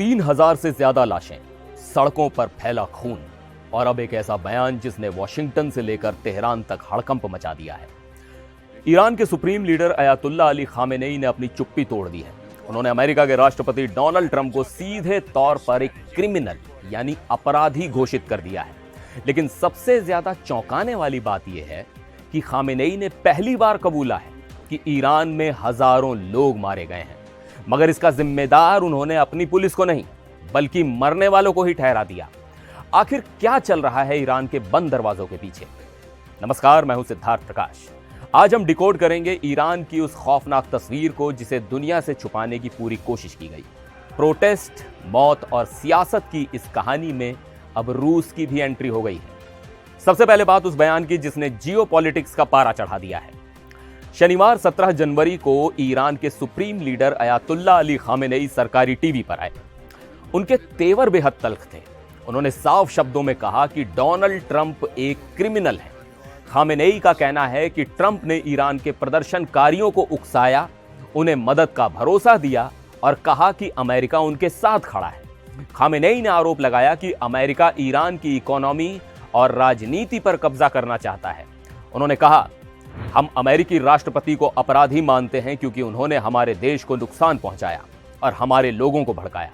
3,000 से ज्यादा लाशें, सड़कों पर फैला खून और अब एक ऐसा बयान जिसने वॉशिंगटन से लेकर तेहरान तक हड़कंप मचा दिया है। ईरान के supreme leader Ayatollah Ali Khamenei ने अपनी चुप्पी तोड़ दी है। उन्होंने अमेरिका के राष्ट्रपति डोनाल्ड ट्रंप को सीधे तौर पर एक क्रिमिनल यानी अपराधी घोषित कर दिया है। लेकिन सबसे ज्यादा चौंकाने वाली बात यह है कि खामेनेई ने पहली बार कबूला है कि ईरान में हजारों लोग मारे गए हैं, मगर इसका जिम्मेदार उन्होंने अपनी पुलिस को नहीं बल्कि मरने वालों को ही ठहरा दिया। आखिर क्या चल रहा है ईरान के बंद दरवाजों के पीछे? नमस्कार, मैं हूं सिद्धार्थ प्रकाश। आज हम डिकोड करेंगे ईरान की उस खौफनाक तस्वीर को जिसे दुनिया से छुपाने की पूरी कोशिश की गई। प्रोटेस्ट, मौत और सियासत की इस कहानी में अब रूस की भी एंट्री हो गई है। सबसे पहले बात उस बयान की जिसने जियोपॉलिटिक्स का पारा चढ़ा दिया है। शनिवार 17 जनवरी को ईरान के supreme leader Ayatollah Ali Khamenei सरकारी टीवी पर आए। उनके तेवर बेहद तल्ख थे। उन्होंने साफ शब्दों में कहा कि डोनाल्ड ट्रंप एक क्रिमिनल है। खामेनेई का कहना है कि ट्रंप ने ईरान के प्रदर्शनकारियों को उकसाया, उन्हें मदद का भरोसा दिया और कहा कि अमेरिका उनके साथ खड़ा है। खामेनेई ने आरोप लगाया कि अमेरिका ईरान की इकोनॉमी और राजनीति पर कब्जा करना चाहता है। उन्होंने कहा, हम अमेरिकी राष्ट्रपति को अपराधी मानते हैं क्योंकि उन्होंने हमारे देश को नुकसान पहुंचाया और हमारे लोगों को भड़काया।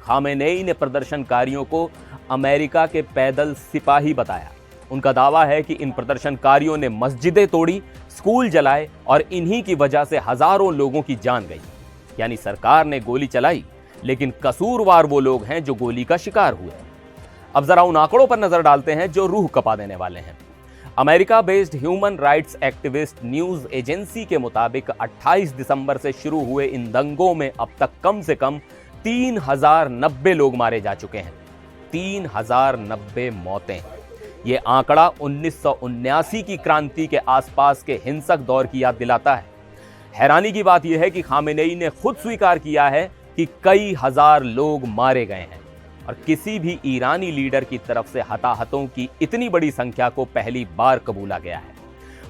खामेनेई ने प्रदर्शनकारियों को अमेरिका के पैदल सिपाही बताया। उनका दावा है कि इन प्रदर्शनकारियों ने मस्जिदें तोड़ी, स्कूल जलाए और इन्हीं की वजह से हजारों लोगों की जान गई। यानी सरकार ने गोली चलाई, लेकिन कसूरवार वो लोग हैं जो गोली का शिकार हुए। अब जरा उन आंकड़ों पर नजर डालते हैं जो रूह कपा देने वाले हैं। America based human rights activist news agency के मुताबिक 28 दिसंबर से शुरू हुए इन दंगों में अब तक कम से कम 3090 लोग मारे जा चुके हैं। 3090 मौतें। ये आंकड़ा 1979 की क्रांति के आसपास के हिंसक दौर की याद दिलाता है। हैरानी की बात यह है कि खामेनेई ने खुद स्वीकार किया है कि कई हजार लोग मारे गए हैं और किसी भी ईरानी लीडर की तरफ से हताहतों की इतनी बड़ी संख्या को पहली बार कबूला गया है।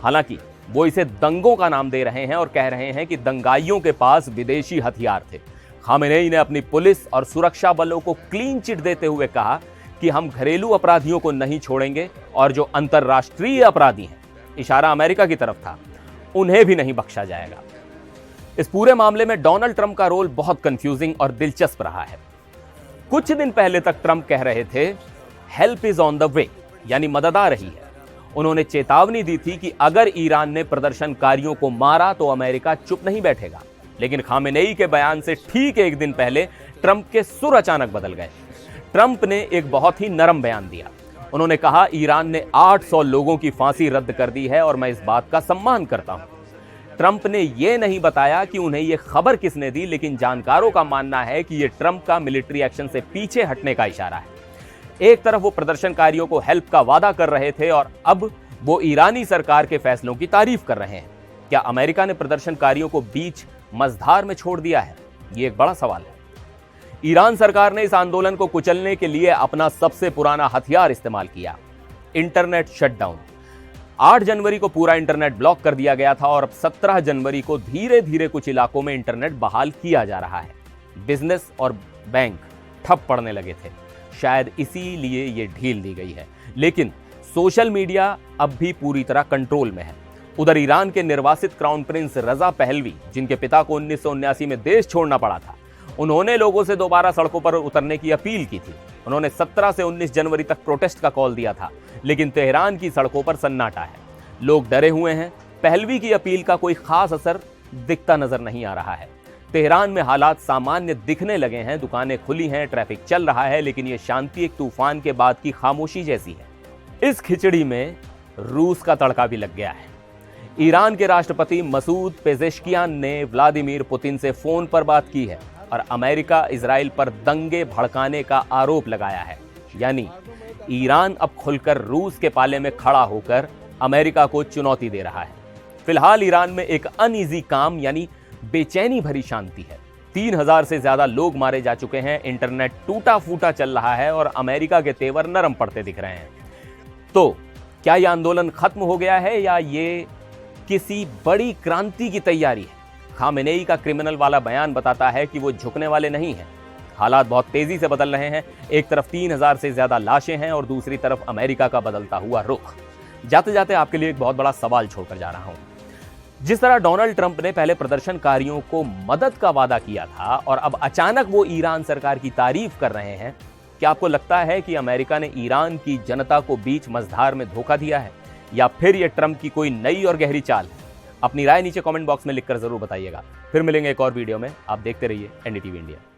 हालांकि वो इसे दंगों का नाम दे रहे हैं और कह रहे हैं कि दंगाइयों के पास विदेशी हथियार थे। खामेनेई ने अपनी पुलिस और सुरक्षा बलों को क्लीन चिट देते हुए कहा कि हम घरेलू अपराधियों को नहीं छोड़ेंगे और जो अंतर्राष्ट्रीय अपराधी हैं, इशारा अमेरिका की तरफ था, उन्हें भी नहीं बख्शा जाएगा। इस पूरे मामले में डोनाल्ड ट्रंप का रोल बहुत कंफ्यूजिंग और दिलचस्प रहा है। कुछ दिन पहले तक ट्रंप कह रहे थे help is on the way, यानी मदद आ रही है। उन्होंने चेतावनी दी थी कि अगर ईरान ने प्रदर्शनकारियों को मारा तो अमेरिका चुप नहीं बैठेगा। लेकिन खामेनेई के बयान से ठीक एक दिन पहले ट्रंप के सुर अचानक बदल गए। ट्रंप ने एक बहुत ही नरम बयान दिया। उन्होंने कहा, ईरान ने 800 लोगों की फांसी रद्द कर दी है और मैं इस बात का सम्मान करता हूं। ट्रंप ने यह नहीं बताया कि उन्हें यह खबर किसने दी, लेकिन जानकारों का मानना है कि यह ट्रंप का मिलिट्री एक्शन से पीछे हटने का इशारा है। एक तरफ वो प्रदर्शनकारियों को हेल्प का वादा कर रहे थे और अब वो ईरानी सरकार के फैसलों की तारीफ कर रहे हैं। क्या अमेरिका ने प्रदर्शनकारियों को बीच मझधार में छोड़ दिया है? ये एक बड़ा सवाल है। ईरान सरकार ने इस आंदोलन को कुचलने के लिए अपना सबसे पुराना हथियार इस्तेमाल किया, इंटरनेट शटडाउन। 8 जनवरी को पूरा इंटरनेट ब्लॉक कर दिया गया था और अब 17 जनवरी को धीरे धीरे कुछ इलाकों में इंटरनेट बहाल किया जा रहा है। बिजनेस और बैंक ठप पड़ने लगे थे, शायद इसीलिए ये ढील दी गई है। लेकिन सोशल मीडिया अब भी पूरी तरह कंट्रोल में है। उधर ईरान के निर्वासित क्राउन प्रिंस रजा पहलवी, जिनके पिता को 1979 में देश छोड़ना पड़ा था, उन्होंने लोगों से दोबारा सड़कों पर उतरने की अपील की थी। उन्होंने 17 से 19 जनवरी तक प्रोटेस्ट का कॉल दिया था, लेकिन तेहरान की सड़कों पर सन्नाटा है। लोग डरे हुए हैं। पहलवी की अपील का कोई खास असर दिखता नजर नहीं आ रहा है। तेहरान में हालात सामान्य दिखने लगे हैं, दुकानें खुली हैं, ट्रैफिक चल रहा है, लेकिन यह शांति एक तूफान के बाद की खामोशी जैसी है। इस खिचड़ी में रूस का तड़का भी लग गया है। ईरान के राष्ट्रपति मसूद पेजेश्कियान ने व्लादिमीर पुतिन से फोन पर बात की है और अमेरिका इजराइल पर दंगे भड़काने का आरोप लगाया है। यानी ईरान अब खुलकर रूस के पाले में खड़ा होकर अमेरिका को चुनौती दे रहा है। फिलहाल ईरान में एक अनईजी काम यानी बेचैनी भरी शांति है। 3000 से ज्यादा लोग मारे जा चुके हैं, इंटरनेट टूटा फूटा चल रहा है और अमेरिका के तेवर नरम पड़ते दिख रहे हैं। तो क्या यह आंदोलन खत्म हो गया है या ये किसी बड़ी क्रांति की तैयारी है? खामेनेई का क्रिमिनल वाला बयान बताता है कि वो झुकने वाले नहीं हैं। हालात बहुत तेजी से बदल रहे हैं। एक तरफ 3000 से ज्यादा लाशें हैं और दूसरी तरफ अमेरिका का बदलता हुआ रुख। जाते जाते आपके लिए एक बहुत बड़ा सवाल छोड़कर जा रहा हूं। जिस तरह डोनाल्ड ट्रंप ने पहले प्रदर्शनकारियों को मदद का वादा किया था और अब अचानक वो ईरान सरकार की तारीफ कर रहे हैं, क्या आपको लगता है कि अमेरिका ने ईरान की जनता को बीच मझधार में धोखा दिया है, या फिर यह ट्रंप की कोई नई और गहरी चाल है? अपनी राय नीचे कमेंट बॉक्स में लिखकर जरूर बताइएगा। फिर मिलेंगे एक और वीडियो में। आप देखते रहिए एनडीटीवी इंडिया।